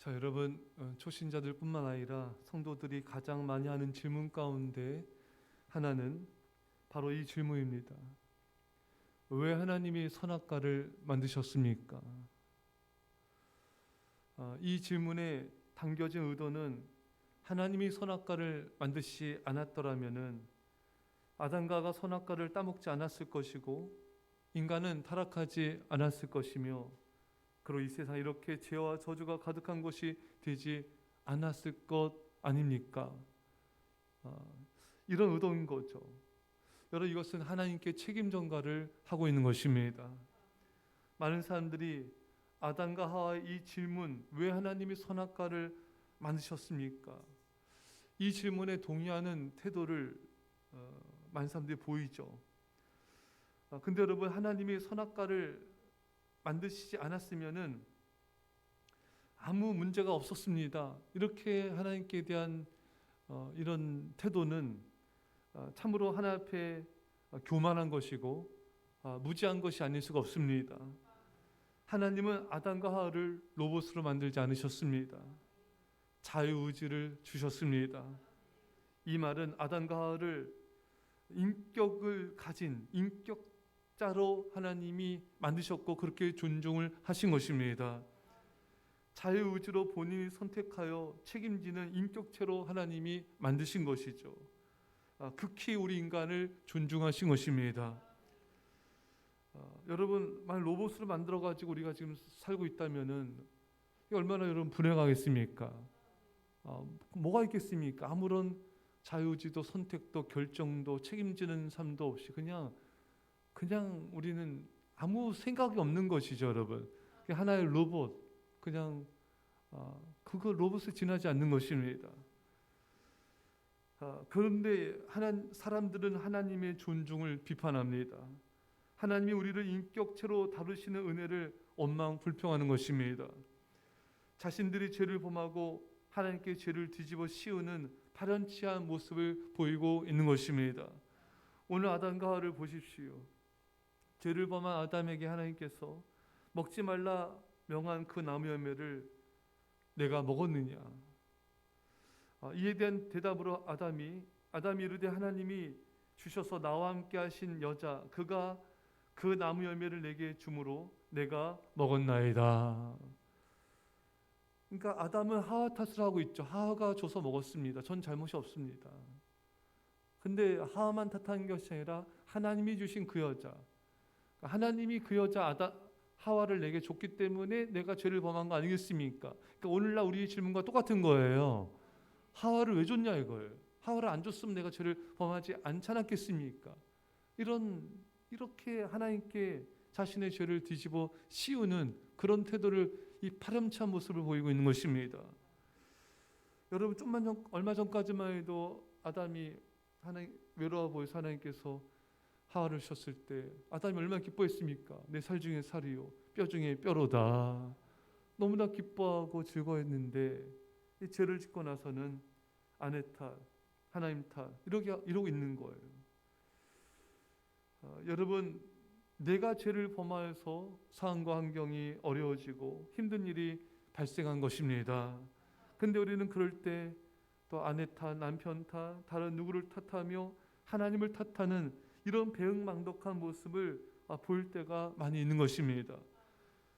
자, 여러분, 초신자들뿐만 아니라 성도들이 가장 많이 하는 질문 가운데 하나는 바로 이 질문입니다. 왜 하나님이 선악과를 만드셨습니까? 이 질문에 담겨진 의도는 하나님이 선악과를 만드시지 않았더라면은 아담과 선악과를 따먹지 않았을 것이고 인간은 타락하지 않았을 것이며 그리고 이 세상에 이렇게 죄와 저주가 가득한 것이 되지 않았을 것 아닙니까? 이런 의도인 거죠. 여러분, 이것은 하나님께 책임 전가를 하고 있는 것입니다. 많은 사람들이 아담과 하와의 이 질문, 왜 하나님이 선악과를 만드셨습니까? 이 질문에 동의하는 태도를 많은 사람들이 보이죠. 근데 여러분, 하나님이 선악과를 만드시지 않았으면은 아무 문제가 없었습니다. 이렇게 하나님께 대한 이런 태도는 참으로 하나님 앞에 교만한 것이고 무지한 것이 아닐 수가 없습니다. 하나님은 아담과 하와를 로봇으로 만들지 않으셨습니다. 자유의지를 주셨습니다. 이 말은 아담과 하와를 인격을 가진 인격자로 하나님이 만드셨고 그렇게 존중을 하신 것입니다. 자유의지로 본인이 선택하여 책임지는 인격체로 하나님이 만드신 것이죠. 극히 우리 인간을 존중하신 것입니다. 여러분, 만약 로봇으로 만들어가지고 우리가 지금 살고 있다면은 얼마나 여러분 불행하겠습니까? 뭐가 있겠습니까? 아무런 자유지도 선택도 결정도 책임지는 삶도 없이 그냥 우리는 아무 생각이 없는 것이죠, 여러분. 하나의 로봇, 그냥 그거 로봇에 지나지 않는 것입니다. 그런데 사람들은 하나님의 존중을 비판합니다. 하나님이 우리를 인격체로 다루시는 은혜를 원망 불평하는 것입니다. 자신들이 죄를 범하고 하나님께 죄를 뒤집어 씌우는 파렴치한 모습을 보이고 있는 것입니다. 오늘 아담과 하와를 보십시오. 죄를 범한 아담에게 하나님께서 먹지 말라 명한 그 나무 열매를 내가 먹었느냐? 이에 대한 대답으로 아담이 이르되 하나님이 주셔서 나와 함께 하신 여자 그가 그 나무 열매를 내게 주므로 내가 먹었나이다. 그러니까 아담은 하와 탓을 하고 있죠. 하와가 줘서 먹었습니다. 전 잘못이 없습니다. 근데 하와만 탓하는 것이 아니라 하나님이 주신 그 여자, 하나님이 그 여자 하와를 내게 줬기 때문에 내가 죄를 범한 거 아니겠습니까? 그러니까 오늘날 우리의 질문과 똑같은 거예요. 하와를 왜 줬냐 이거예요. 하와를 안 줬으면 내가 죄를 범하지 않겠습니까? 이렇게 하나님께 자신의 죄를 뒤집어 씌우는 그런 태도를 이 파렴치한 모습을 보이고 있는 것입니다. 여러분, 얼마 전까지만 해도 아담이 하나님 외로워 보여서 하나님께서 하와를 주셨을 때 아담이 얼마나 기뻐했습니까? 내 살 중에 살이요 뼈 중에 뼈로다. 너무나 기뻐하고 즐거워했는데 이 죄를 짓고 나서는 아내 탓, 하나님 탓 이러고 있는 거예요. 여러분, 내가 죄를 범하여서 상황과 환경이 어려워지고 힘든 일이 발생한 것입니다. 근데 우리는 그럴 때 또 아내 탓, 남편 탓, 다른 누구를 탓하며 하나님을 탓하는 이런 배은망덕한 모습을 볼 때가 많이 있는 것입니다.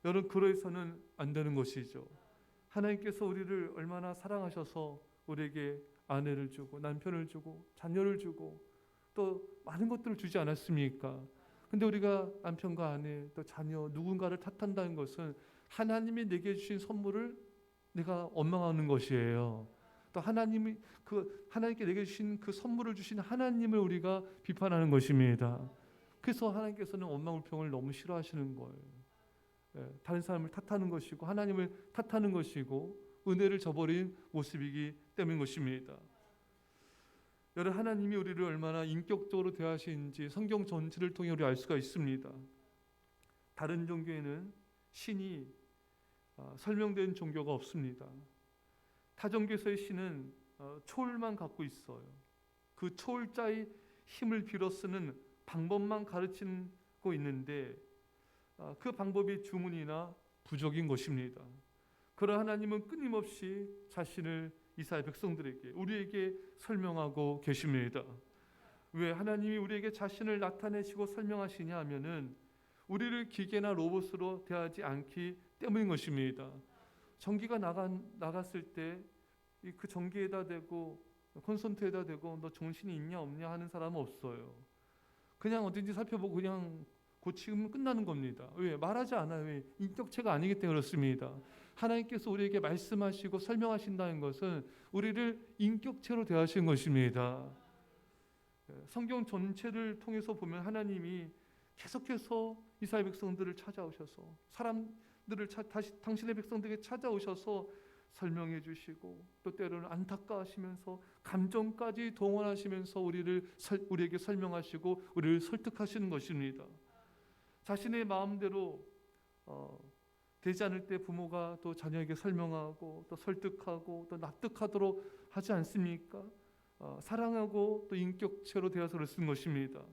여러분, 그러해서는 안 되는 것이죠. 하나님께서 우리를 얼마나 사랑하셔서 우리에게 아내를 주고 남편을 주고 자녀를 주고 또 많은 것들을 주지 않았습니까? 근데 우리가 남편과 아내 또 자녀 누군가를 탓한다는 것은 하나님이 내게 주신 선물을 내가 원망하는 것이에요. 또 하나님께 내게 주신 그 선물을 주신 하나님을 우리가 비판하는 것입니다. 그래서 하나님께서는 원망불평을 너무 싫어하시는 거예요. 다른 사람을 탓하는 것이고 하나님을 탓하는 것이고 은혜를 저버린 모습이기 때문인 것입니다. 여러분, 하나님이 우리를 얼마나 인격적으로 대하시는지 성경 전체를 통해 우리 알 수가 있습니다. 다른 종교에는 신이 설명된 종교가 없습니다. 타 종교에서의 신은 초월만 갖고 있어요. 그 초월자의 힘을 빌어 쓰는 방법만 가르치고 있는데 그 방법이 주문이나 부적인 것입니다. 그러나 하나님은 끊임없이 자신을 이스라엘 백성들에게, 우리에게 설명하고 계십니다. 왜 하나님이 우리에게 자신을 나타내시고 설명하시냐 하면은 우리를 기계나 로봇으로 대하지 않기 때문인 것입니다. 전기가 나갔을 때 그 전기에다 대고 콘센트에다 대고 너 정신이 있냐 없냐 하는 사람은 없어요. 그냥 어딘지 살펴보고 그냥 고치면 끝나는 겁니다. 왜? 말하지 않아요. 왜? 인격체가 아니기 때문에 그렇습니다. 하나님께서 우리에게 말씀하시고 설명하신다는 것은 우리를 인격체로 대하신 것입니다. 성경 전체를 통해서 보면 하나님이 계속해서 이스라엘 백성들을 찾아오셔서 사람들을 다시 당신의 백성들에게 찾아오셔서 설명해 주시고 또 때로는 안타까워하시면서 감정까지 동원하시면서 우리에게 설명하시고 우리를 설득하시는 것입니다. 자신의 마음대로 되지 않을 때 부모가 또 자녀에게 설명하고 또 설득하고 또 납득하도록 하지 않습니까? 사랑하고 또 인격체로 되어서 쓰는 것입니다.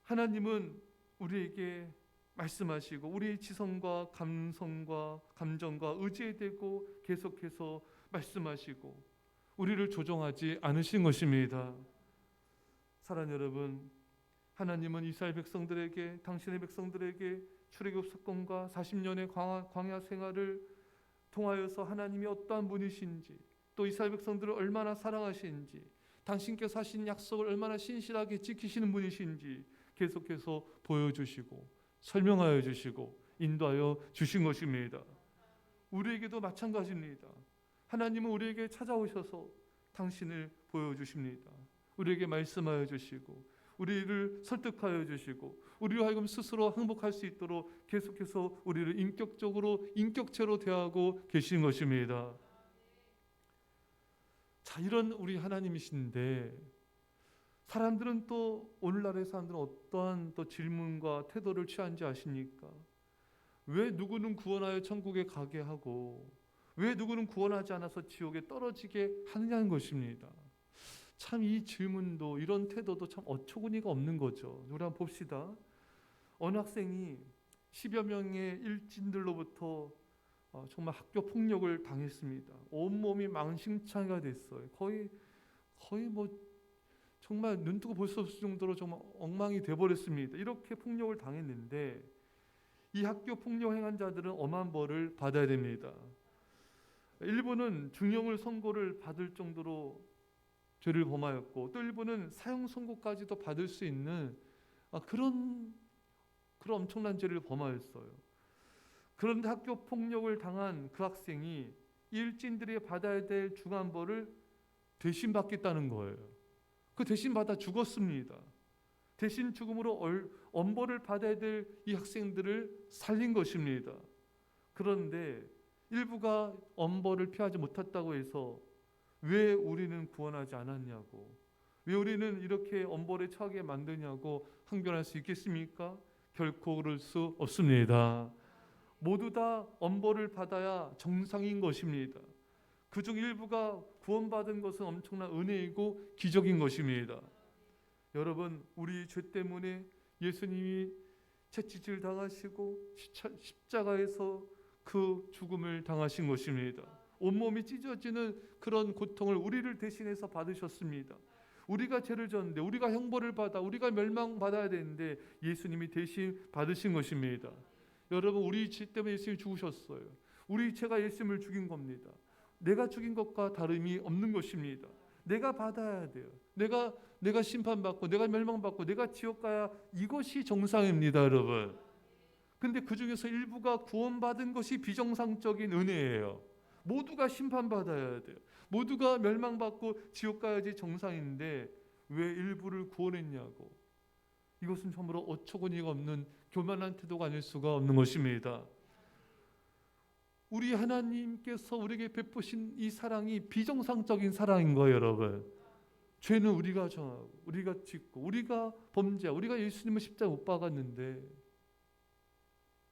하나님은 우리에게 말씀하시고 우리의 지성과 감성과 감정과 의지에 대고 계속해서 말씀하시고 우리를 조종하지 않으신 것입니다. 사랑하는 여러분, 하나님은 이스라엘 백성들에게, 당신의 백성들에게 출애굽 사건과 40년의 광야 생활을 통하여서 하나님이 어떠한 분이신지, 또 이스라엘 백성들을 얼마나 사랑하시는지, 당신께서 하신 약속을 얼마나 신실하게 지키시는 분이신지 계속해서 보여주시고 설명하여 주시고 인도하여 주신 것입니다. 우리에게도 마찬가지입니다. 하나님은 우리에게 찾아오셔서 당신을 보여주십니다. 우리에게 말씀하여 주시고 우리를 설득하여 주시고 우리로 하여금 스스로 행복할 수 있도록 계속해서 우리를 인격적으로 인격체로 대하고 계신 것입니다. 자, 이런 우리 하나님이신데 사람들은 또 오늘날의 사람들은 어떠한 또 질문과 태도를 취한지 아십니까? 왜 누구는 구원하여 천국에 가게 하고 왜 누구는 구원하지 않아서 지옥에 떨어지게 하느냐는 것입니다. 참 이 질문도 이런 태도도 참 어처구니가 없는 거죠. 우리 한번 봅시다. 어느 학생이 10여 명의 일진들로부터 정말 학교 폭력을 당했습니다. 온몸이 망신창이가 됐어요. 거의 뭐 정말 눈뜨고 볼 수 없을 정도로 정말 엉망이 돼버렸습니다. 이렇게 폭력을 당했는데 이 학교 폭력 행한 자들은 엄한 벌을 받아야 됩니다. 일부는 중형을 선고를 받을 정도로 죄를 범하였고 또 일부는 사형 선고까지도 받을 수 있는 그런 엄청난 죄를 범하였어요. 그런데 학교 폭력을 당한 그 학생이 일진들이 받아야 될 중한 벌을 대신 받겠다는 거예요. 그 대신 받아 죽었습니다. 대신 죽음으로 엄벌을 받아야 될 이 학생들을 살린 것입니다. 그런데 일부가 엄벌을 피하지 못했다고 해서 왜 우리는 구원하지 않았냐고, 왜 우리는 이렇게 엄벌에 처하게 만드냐고 항변할 수 있겠습니까? 결코 그럴 수 없습니다. 모두 다 엄벌을 받아야 정상인 것입니다. 그중 일부가 구원받은 것은 엄청난 은혜이고 기적인 것입니다. 여러분, 우리 죄 때문에 예수님이 채찍질 당하시고 십자가에서 그 죽음을 당하신 것입니다. 온몸이 찢어지는 그런 고통을 우리를 대신해서 받으셨습니다. 우리가 죄를 졌는데 우리가 형벌을 받아 우리가 멸망받아야 되는데 예수님이 대신 받으신 것입니다. 여러분, 우리 죄 때문에 예수님이 죽으셨어요. 우리 죄가 예수님을 죽인 겁니다. 내가 죽인 것과 다름이 없는 것입니다. 내가 받아야 돼요. 내가 심판받고 내가 멸망받고 내가 지옥 가야 이것이 정상입니다, 여러분. 근데 그 중에서 일부가 구원받은 것이 비정상적인 은혜예요. 모두가 심판받아야 돼요. 모두가 멸망받고 지옥 가야지 정상인데 왜 일부를 구원했냐고. 이것은 정말로 어처구니가 없는 교만한 태도가 아닐 수가 없는 것입니다. 우리 하나님께서 우리에게 베푸신 이 사랑이 비정상적인 사랑인 거예요, 여러분. 죄는 우리가 정하고 우리가 짓고 우리가 범죄, 우리가 예수님을 십자가에 못 박았는데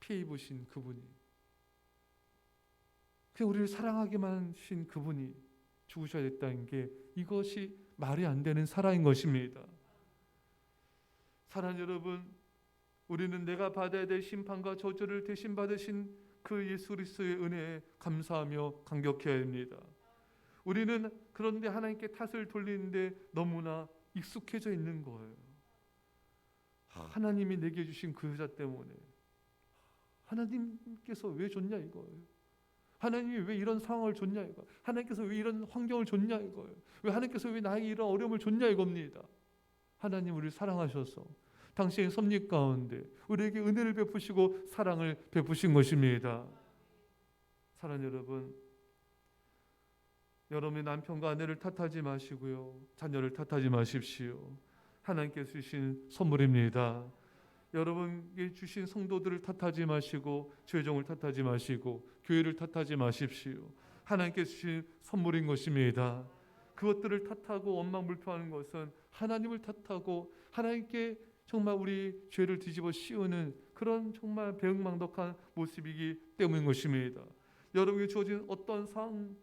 피해 입으신 그분이, 그냥 우리를 사랑하기만 하신 그분이 죽으셔야 됐다는 게 이것이 말이 안 되는 사랑인 것입니다. 사랑하는 여러분, 우리는 내가 받아야 될 심판과 저주를 대신 받으신 그 예수 그리스도의 은혜에 감사하며 감격해야 합니다. 우리는 그런데 하나님께 탓을 돌리는데 너무나 익숙해져 있는 거예요. 하나님이 내게 주신 그 여자 때문에 하나님께서 왜 줬냐 이거예요. 하나님이 왜 이런 상황을 줬냐 이거. 하나님께서 왜 이런 환경을 줬냐 이거예요. 왜 하나님께서 왜 나에게 이런 어려움을 줬냐 이겁니다. 하나님 우리를 사랑하셔서 당신의 섭리 가운데 우리에게 은혜를 베푸시고 사랑을 베푸신 것입니다. 사랑하는 여러분, 여러분의 남편과 아내를 탓하지 마시고요, 자녀를 탓하지 마십시오. 하나님께서 주신 선물입니다. 여러분께 주신 성도들을 탓하지 마시고 죄종을 탓하지 마시고 교회를 탓하지 마십시오. 하나님께서 주신 선물인 것입니다. 그것들을 탓하고 원망불평하는 것은 하나님을 탓하고 하나님께 정말 우리 죄를 뒤집어 씌우는 그런 정말 배은망덕한 모습이기 때문인 것입니다. 여러분에게 주어진 어떤 상황,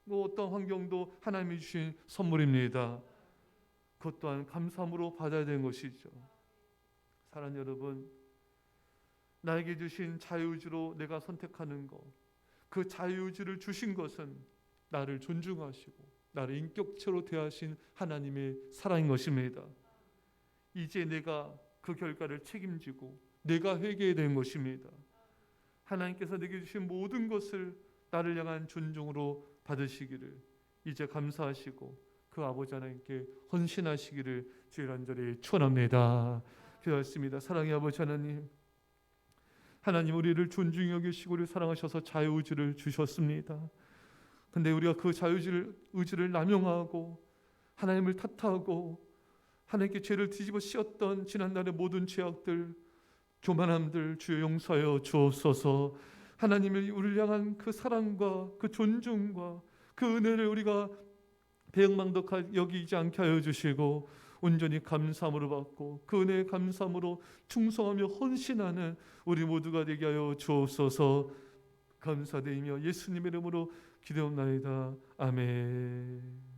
어떤 환경도 하나님이 주신 선물입니다. 그것 또한 감사함으로 받아야 되는 것이죠. 사랑하는 여러분, 나에게 주신 자유의지로 내가 선택하는 것, 그 자유의지를 주신 것은 나를 존중하시고 나를 인격체로 대하신 하나님의 사랑인 것입니다. 이제 내가 그 결과를 책임지고 내가 회개해야 되는 것입니다. 하나님께서 내게 주신 모든 것을 나를 향한 존중으로 받으시기를 이제 감사하시고 그 아버지 하나님께 헌신하시기를 주의 간절히 축원합니다. 기도하겠습니다. 사랑의 아버지 하나님, 하나님 우리를 존중히 여기시고 우리를 사랑하셔서 자유의지를 주셨습니다. 근데 우리가 그 자유의지를 남용하고 하나님을 탓하고 하나님께 죄를 뒤집어 씌웠던 지난날의 모든 죄악들, 교만함들 주여 용서하여 주옵소서. 하나님이 우리를 향한 그 사랑과 그 존중과 그 은혜를 우리가 배은망덕하게 여기지 않게 하여 주시고 온전히 감사함으로 받고 그 은혜의 감사함으로 충성하며 헌신하는 우리 모두가 되게 하여 주옵소서. 감사드리며 예수님의 이름으로 기도옵나이다. 아멘.